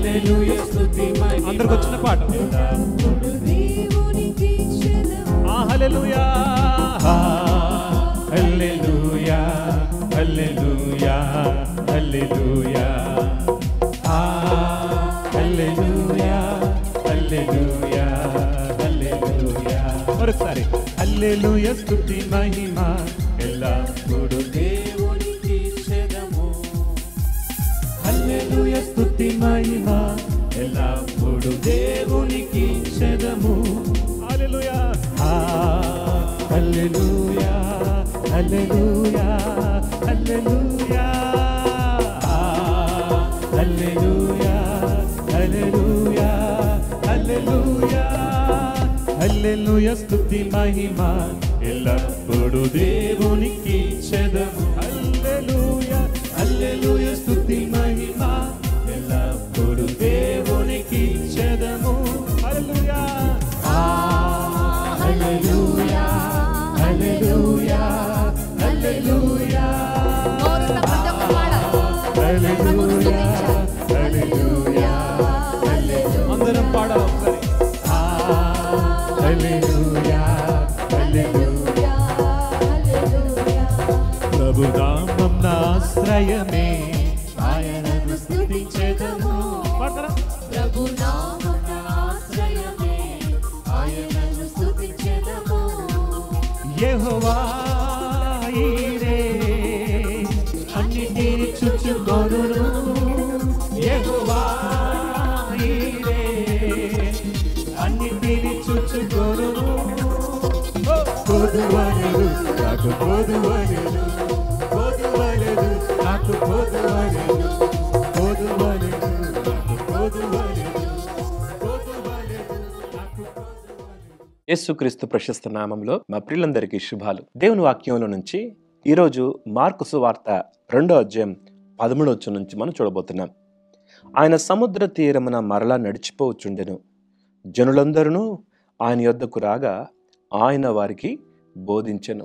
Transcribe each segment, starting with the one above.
హల్లెలూయా స్తుతి మహిమ అందరికి వచ్చిన పాట హల్లెలూయా హల్లెలూయా హల్లెలూయా హల్లెలూయా హల్లెలూయా హల్లెలూయా హల్లెలూయా మరొకసారి హల్లెలూయా స్తుతి మహిమ ఎల్లప్పుడూ దేవునికి ఇచ్చెదము హల్లెలూయా స్తుతి మహిమ ఎల్లప్పుడూ దేవునికి ఇచ్చెదము హల్లెలూయా హల్లెలూయా హల్లెలూయా హల్లెలూయా హల్లెలూయా హల్లెలూయా హల్లెలూయా హల్లెలూయా స్తుతి మహిమ ఎల్లప్పుడూ దేవునికి ఇచ్చెదము హల్లెలూయా హల్లెలూయా స్తుతి మహిమ ఎల్లప్పుడూ దేవునికి ఇచ్చెదము హల్లెలూయా హల్లెలూయా హల్లెలూయా హల్లెలూయా హల్లెలూయా హల్లెలూయా అందరం పాడాలి హల్లెలూయా హల్లెలూయా ప్రభు నామం నా ఆశ్రయమే ఆయనను స్తుతించెదము ప్రభు నామం నా ఆశ్రయమే ఆయనను స్తుతించెదము యెహోవా ఈరే అన్నిటిని చూచుకొనును యెహోవా ఈరే అన్నిటిని చూచుకొనును కొదువలెను నాకు కొదువలెను కొదువలెను నాకు కొదువలెను కొదువలెను నాకు కొదువలెను కొదువలెను నాకు కొదువలెను. యేసుక్రీస్తు ప్రశస్త నామంలో మా ప్రియులందరికీ శుభాలు. దేవుని వాక్యంలో నుంచి ఈరోజు మార్కు సువార్త 2వ అధ్యాయం 13వ వచనం నుంచి మనం చూడబోతున్నాం. ఆయన సముద్ర తీరమున మరలా నడిచిపోవచ్చుండెను. జనులందరూ ఆయన యొద్దకు రాగా ఆయన వారికి బోధించెను.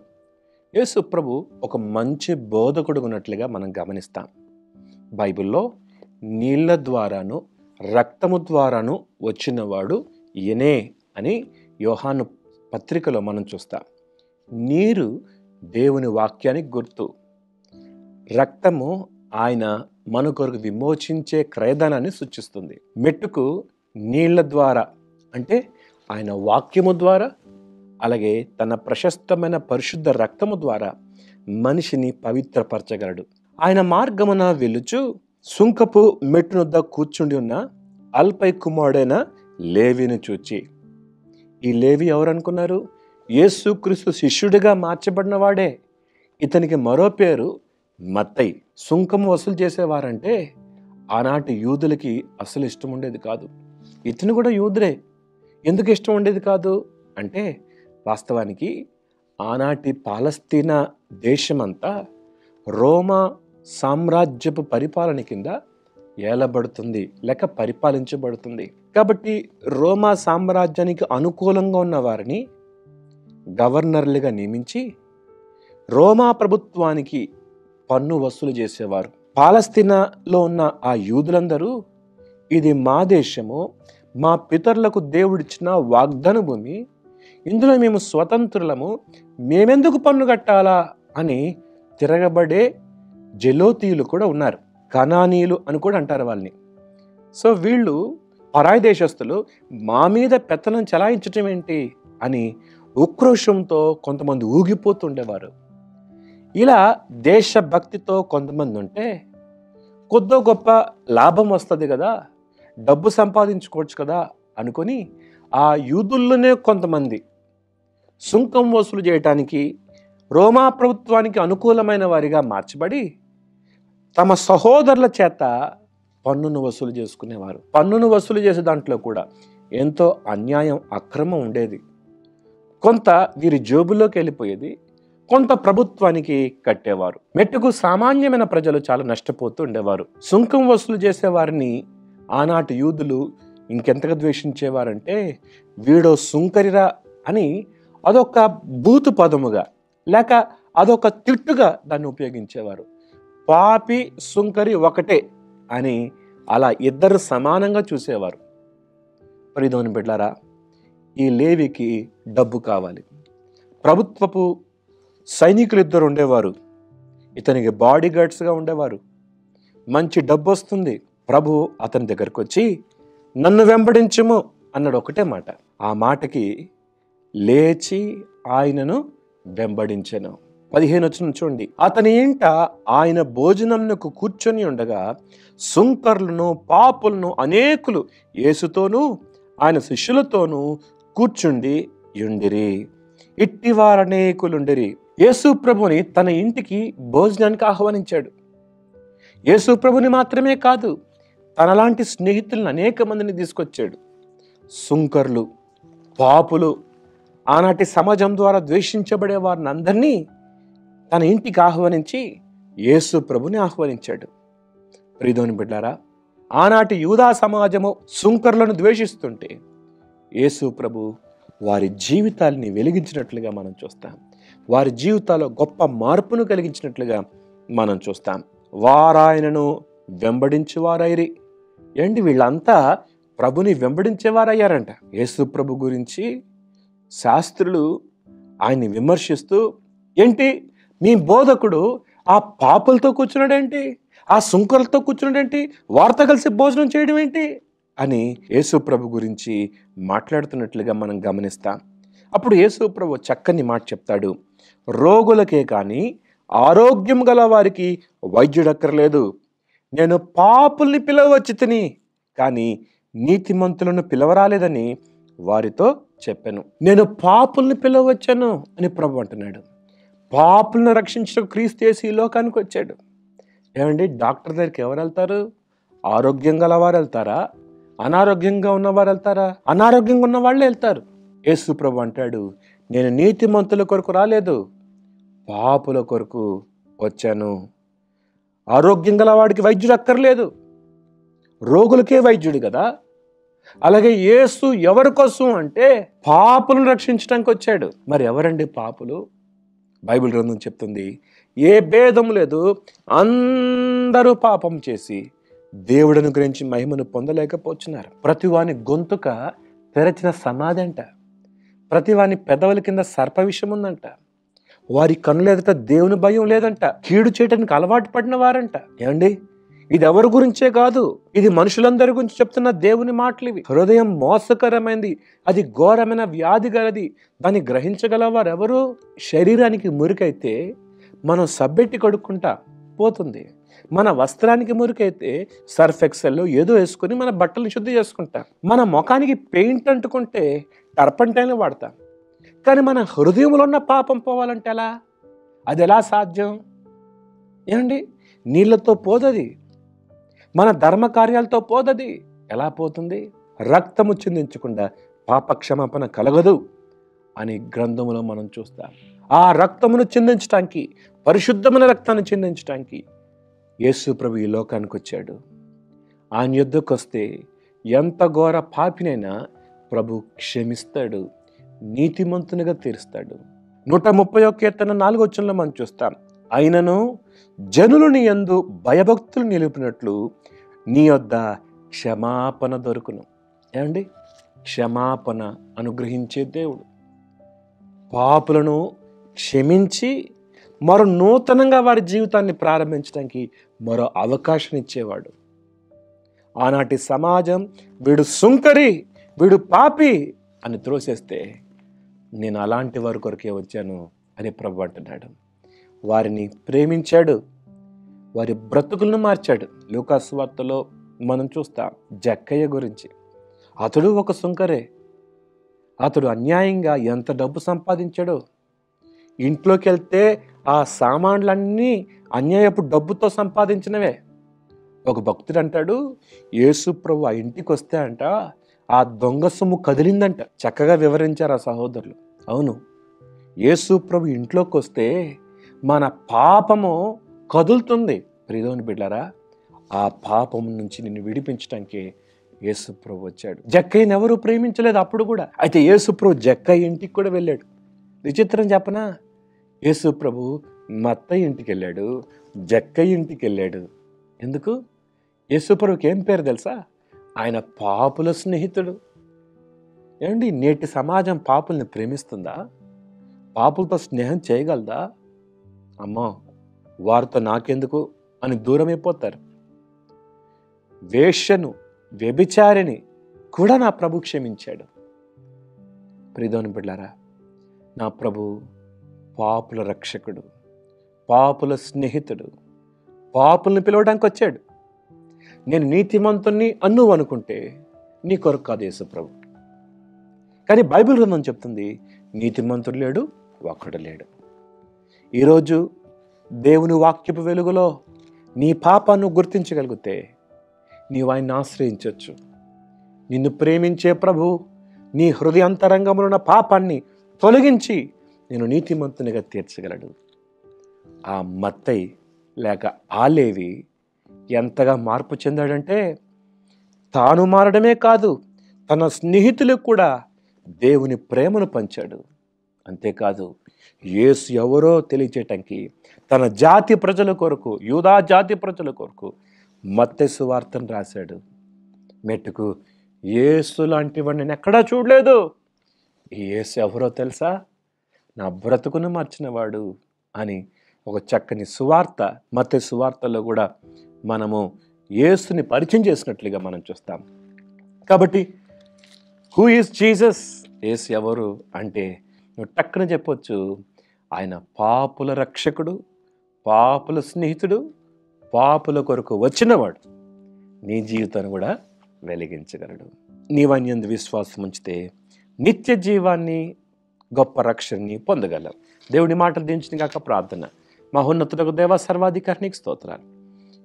యేసు ప్రభు ఒక మంచి బోధకుడు ఉన్నట్లుగా మనం గమనిస్తాం. బైబిల్లో నీళ్ల ద్వారాను రక్తము ద్వారాను వచ్చినవాడు ఈయనే అని యోహాను పత్రికలో మనం చూస్తాం. నీరు దేవుని వాక్యానికి గుర్తు, రక్తము ఆయన మన కొరకు విమోచించే క్రయధనాన్ని సూచిస్తుంది. మెట్టుకు నీళ్ల ద్వారా అంటే ఆయన వాక్యము ద్వారా, అలాగే తన ప్రశస్తమైన పరిశుద్ధ రక్తము ద్వారా మనిషిని పవిత్రపరచగలడు. ఆయన మార్గమున వెలుచు సుంకపు మెట్టునొద్ద కూర్చుండి ఉన్న అల్పై కుమారుడైన లేవిని చూచి, ఈ లేవి ఎవరనుకున్నారు? యేసుక్రీస్తు శిష్యుడిగా మార్చబడిన వాడే. ఇతనికి మరో పేరు మత్తయి. సుంకము వసూలు చేసేవారంటే ఆనాటి యూదులకి అసలు ఇష్టం ఉండేది కాదు. ఇతను కూడా యూదుడే. ఎందుకు ఇష్టం ఉండేది కాదు అంటే, వాస్తవానికి ఆనాటి పాలస్తీనా దేశమంతా రోమా సామ్రాజ్యపు పరిపాలన కింద ఏలబడుతుంది లేక పరిపాలించబడుతుంది. కాబట్టి రోమా సామ్రాజ్యానికి అనుకూలంగా ఉన్న వారిని గవర్నర్లుగా నియమించి రోమా ప్రభుత్వానికి పన్ను వసూలు చేసేవారు. పాలస్తీనాలో ఉన్న ఆ యూదులందరూ ఇది మా దేశము, మా పితరులకు దేవుడిచ్చిన వాగ్దాన భూమి, ఇందులో మేము స్వతంత్రులము, మేమెందుకు పన్ను కట్టాలా అని తిరగబడే జెలోతీయులు కూడా ఉన్నారు. కనానీయులు అని కూడా అంటారు వాళ్ళని. సో వీళ్ళు పరాయి దేశస్తులు, మా మీద పెత్తనం చెలాయించటం ఏంటి అని ఉక్రోషంతో కొంతమంది ఊగిపోతుండేవారు. ఇలా దేశభక్తితో కొంతమంది ఉంటే కొద్దో గొప్ప లాభం వస్తుంది కదా, డబ్బు సంపాదించుకోవచ్చు కదా అనుకొని ఆ యూదుల్లోనే కొంతమంది సుంకం వసూలు చేయటానికి రోమా ప్రభుత్వానికి అనుకూలమైన వారిగా మార్చబడి తమ సహోదరుల చేత పన్నును వసూలు చేసుకునేవారు. పన్నును వసూలు చేసే దాంట్లో కూడా ఎంతో అన్యాయం, అక్రమం ఉండేది. కొంత వీరి జేబులోకి వెళ్ళిపోయేది, కొంత ప్రభుత్వానికి కట్టేవారు. మెట్టుకు సామాన్యమైన ప్రజలు చాలా నష్టపోతూ ఉండేవారు. సుంకం వసూలు చేసేవారిని ఆనాటి యూదులు ఇంకెంతగా ద్వేషించేవారంటే, వీడో సుంకరిరా అని అదొక బూతు పదముగా లేక అదొక తిట్టుగా దాన్ని ఉపయోగించేవారు. పాపి సుంకరి ఒకటే అని అలా ఇద్దరు సమానంగా చూసేవారు. ప్రియమైన బిడ్డలారా, ఈ లేవికి డబ్బు కావాలి. ప్రభుత్వపు సైనికులు ఇద్దరు ఉండేవారు, ఇతనికి బాడీ గార్డ్స్గా ఉండేవారు. మంచి డబ్బు వస్తుంది. ప్రభు అతని దగ్గరకు వచ్చి నన్ను వెంబడించుము అన్నాడు. ఒకటే మాట. ఆ మాటకి లేచి ఆయనను వెంబడించెను. 15 వచనం చూడండి. అతని ఇంట ఆయన భోజనంకు కూర్చొని ఉండగా సుంకర్లను పాపులను అనేకులు యేసుతోనూ ఆయన శిష్యులతోనూ కూర్చుండి యుండిరి. ఇట్టివారు అనేకులుండిరి. యేసు ప్రభుని తన ఇంటికి భోజనానికి ఆహ్వానించాడు. యేసు ప్రభుని మాత్రమే కాదు, తనలాంటి స్నేహితులను అనేక మందిని తీసుకొచ్చాడు. సుంకర్లు, పాపులు, ఆనాటి సమాజం ద్వారా ద్వేషించబడే వారిని అందరినీ తన ఇంటికి ఆహ్వానించి యేసు ప్రభుని ఆహ్వానించాడు. ప్రియమైన బిడ్డలారా, ఆనాటి యూదా సమాజము సుంకర్లను ద్వేషిస్తుంటే యేసు ప్రభు వారి జీవితాల్ని వెలిగించినట్లుగా మనం చూస్తాం. వారి జీవితాల్లో గొప్ప మార్పును కలిగించినట్లుగా మనం చూస్తాం. వారాయనను వెంబడించేవారైరి. ఏంటి, వీళ్ళంతా ప్రభుని వెంబడించేవారయ్యారంట. యేసు ప్రభు గురించి శాస్త్రులు ఆయన్ని విమర్శిస్తూ, ఏంటి మీ బోధకుడు ఆ పాపులతో కూర్చున్నాడేంటి, ఆ సుంకర్లతో కూర్చున్నాడేంటి, వారితో కలిసి భోజనం చేయడం ఏంటి అని యేసు ప్రభు గురించి మాట్లాడుతున్నట్లుగా మనం గమనిస్తాం. అప్పుడు యేసు ప్రభు చక్కని మాట చెప్తాడు. రోగులకే కానీ ఆరోగ్యం గల వారికి వైద్యుడక్కర్లేదు. నేను పాపుల్ని పిలవచ్చి తిని కానీ నీతిమంతులను పిలవరాలేదని వారితో చెప్పాను. నేను పాపుల్ని పిలవచ్చాను అని ప్రభు అంటున్నాడు. పాపులను రక్షించడం క్రీస్తు యేసు ఈ లోకానికి వచ్చాడు. ఏమండి, డాక్టర్ దగ్గరికి ఎవరు వెళ్తారు? ఆరోగ్యం గల వారు వెళ్తారా? అనారోగ్యంగా ఉన్నవారు వెళ్తారా? అనారోగ్యంగా ఉన్న వాళ్ళే వెళ్తారు. యేసు ప్రభు అంటాడు, నేను నీతిమంతుల కొరకు రాలేదు, పాపుల కొరకు వచ్చాను. ఆరోగ్యం గల వాడికి వైద్యుడు అక్కర్లేదు, రోగులకే వైద్యుడు కదా. అలాగే యేసు ఎవరి కోసం అంటే పాపులను రక్షించడానికి వచ్చాడు. మరి ఎవరండి పాపులు? బైబిల్ గ్రంథం చెప్తుంది, ఏ భేదం లేదు, అందరూ పాపం చేసి దేవుడిని గురించి మహిమను పొందలేకపోతున్నారు. ప్రతివాని గొంతుక తెరచిన సమాధి అంట, ప్రతివాని పెదవుల కింద సర్ప విషం ఉందంట, వారి కన్నుల ఎదుట దేవుని భయం లేదంట, కీడు చేయడానికి అలవాటు పడిన వారంట. ఏమండి, ఇది ఎవరి గురించే కాదు, ఇది మనుషులందరి గురించి చెప్తున్న దేవుని మాటలు ఇవి. హృదయం మోసకరమైంది, అది ఘోరమైన వ్యాధి గలది, దాన్ని గ్రహించగలవారు ఎవరు? శరీరానికి మురికైతే మనం సబ్బెట్టి కడుక్కుంటా పోతుంది, మన వస్త్రానికి మురికైతే సర్ఫ్ ఎక్సెల్లో ఏదో వేసుకుని మన బట్టలు శుద్ధి చేసుకుంటాం, మన ముఖానికి పెయింట్ అంటుకుంటే టర్పంటైన్ వాడతాం. కానీ మన హృదయంలో ఉన్న పాపం పోవాలంటే ఎలా? అది ఎలా సాధ్యం? ఏమండి, నీళ్ళతో పోదది, మన ధర్మ కార్యాలతో పోదది. ఎలా పోతుంది? రక్తము చిందించకుండా పాప క్షమాపణ కలగదు అని గ్రంథములో మనం చూస్తాం. ఆ రక్తమును చిందించటానికి, పరిశుద్ధమైన రక్తాన్ని చిందించటానికి యేసు ప్రభు ఈ లోకానికి వచ్చాడు. ఆయన యుద్ధకు వస్తే ఎంత ఘోర పాపినైనా ప్రభు క్షమిస్తాడు, నీతిమంతునిగా తీరుస్తాడు. 131 కీర్తన 4వ వచనంలో మనం చూస్తాం, అయినను జనులు నీ యందు భయభక్తులు నిలిపినట్లు నీ యొద్ద క్షమాపణ దొరుకును. ఏమండి, క్షమాపణ అనుగ్రహించే దేవుడు. పాపులను క్షమించి మరో నూతనంగా వారి జీవితాన్ని ప్రారంభించడానికి మరో అవకాశం ఇచ్చేవాడు. ఆనాటి సమాజం వీడు సుంకరి, వీడు పాపి అని త్రోసేస్తే నేను అలాంటి వారి కొరకే వచ్చాను అని ప్రభు అంటున్నాడు. వారిని ప్రేమించాడు, వారి బ్రతుకులను మార్చాడు. లూకాసు సువార్తలో మనం చూస్తాం జక్కయ్య గురించి. అతడు ఒక సుంకరే. అతడు అన్యాయంగా ఎంత డబ్బు సంపాదించాడో. ఇంట్లోకి వెళ్తే ఆ సామాన్లన్నీ అన్యాయపు డబ్బుతో సంపాదించినవే. ఒక భక్తుడు అంటాడు, యేసు ప్రభు ఆ ఇంటికి వస్తే అంట ఆ దొంగ సొమ్ము కదిలిందంట. చక్కగా వివరించారు ఆ సహోదరులు. అవును, యేసు ప్రభు ఇంట్లోకి వస్తే మన పాపము కదులుతుంది. ప్రియమైన బిడ్డలారా, ఆ పాపం నుంచి నిన్ను విడిపించడానికి యేసు ప్రభు వచ్చాడు. జక్కయ్యని ఎవరు ప్రేమించలేదు అప్పుడు కూడా. అయితే యేసు ప్రభు జక్కయ్య ఇంటికి కూడా వెళ్ళాడు. విచిత్రం చెప్పనా, యేసు ప్రభు మత్తయ్య ఇంటికి వెళ్ళాడు, జక్కయ్య ఇంటికి వెళ్ళాడు. ఎందుకు? యేసుప్రభుకి ఏం పేరు తెలుసా? ఆయన పాపుల స్నేహితుడు. ఏమండి, నేటి సమాజం పాపుల్ని ప్రేమిస్తుందా? పాపులతో స్నేహం చేయగలదా? అమ్మో, వారితో నాకెందుకు అని దూరం అయిపోతారు. వేశ్యను, వ్యభిచారిని కూడా నా ప్రభు క్షమించాడు. ప్రియదేవుని బిడ్డలారా, నా ప్రభు పాపుల రక్షకుడు, పాపుల స్నేహితుడు, పాపుల్ని పిలవడానికి వచ్చాడు. నేను నీతిమంతుణ్ణి అన్ను అనుకుంటే నీ కొరకు కాదు యేసు ప్రభు. కానీ బైబిల్ గ్రంథం చెప్తుంది, నీతిమంతుడు లేడు, ఒక్కడు లేడు. ఈరోజు దేవుని వాక్యపు వెలుగులో నీ పాపాన్ని గుర్తించగలిగితే నీవు ఆయన్ని ఆశ్రయించవచ్చు. నిన్ను ప్రేమించే ప్రభు నీ హృదయాంతరంగంలో ఉన్న పాపాన్ని తొలగించి నేను నీతిమంతునిగా తీర్చగలడు. ఆ మత్తయి లేక ఆ లేవి ఎంతగా మార్పు చెందాడంటే, తాను మారడమే కాదు, తన స్నేహితులకు కూడా దేవుని ప్రేమను పంచాడు. అంతేకాదు, యేసు ఎవరో తెలియచేయటానికి తన జాతి ప్రజల కొరకు, యూదా జాతి ప్రజల కొరకు మత్తయి సువార్తను రాశాడు. మెట్టుకు యేసు లాంటి వాడిని నేను ఎక్కడా చూడలేదు. ఈ యేసు ఎవరో తెలుసా? నా బ్రతుకును మార్చినవాడు అని ఒక చక్కని సువార్త మత్తయి సువార్తలో కూడా మనము యేసుని పరిచయం చేసినట్లుగా మనం చూస్తాం. కాబట్టి హూ ఈజ్ జీసస్? యేసు ఎవరు అంటే నువ్వు టక్కున చెప్పొచ్చు, ఆయన పాపుల రక్షకుడు, పాపుల స్నేహితుడు, పాపుల కొరకు వచ్చినవాడు. నీ జీవితాన్ని కూడా వెలిగించగలడు. నీవన్యందు విశ్వాసం ఉంచితే నిత్య జీవాన్ని, గొప్ప రక్షణని పొందగలవు. దేవుడి మాటలు దించిన కాక ప్రార్థన. మహోన్నతులకు దేవ సర్వాధికారికి స్తోత్రాలు.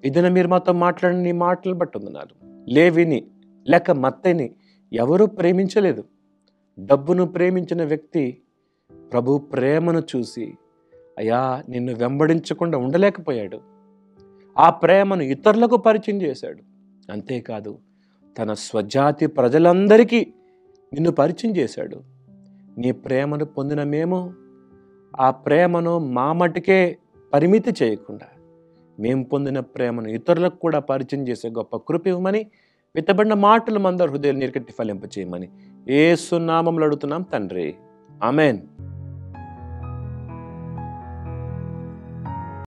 ఇదిన మీరు మాతో మాట్లాడిన నీ మాటలు బట్టి వందనాలు. లేవిని లేక మత్తయిని ఎవరూ ప్రేమించలేదు. డబ్బును ప్రేమించిన వ్యక్తి ప్రభు ప్రేమను చూసి అయ్యా నిన్ను వెంబడించకుండా ఉండలేకపోయాడు. ఆ ప్రేమను ఇతరులకు పరిచయం చేశాడు. అంతేకాదు, తన స్వజాతి ప్రజలందరికీ నిన్ను పరిచయం చేశాడు. నీ ప్రేమను పొందిన మేము ఆ ప్రేమను మా మటుకే పరిమితి చేయకుండా మేము పొందిన ప్రేమను ఇతరులకు కూడా పరిచయం చేసే గొప్ప కృప ఇవ్వమని, విత్తబడిన మాటలు మందరి హృదయాలు నీరుకట్టి ఫలింప చేయమని యేసు నామములో అడుగుతున్నాం తండ్రి. ఆమెన్.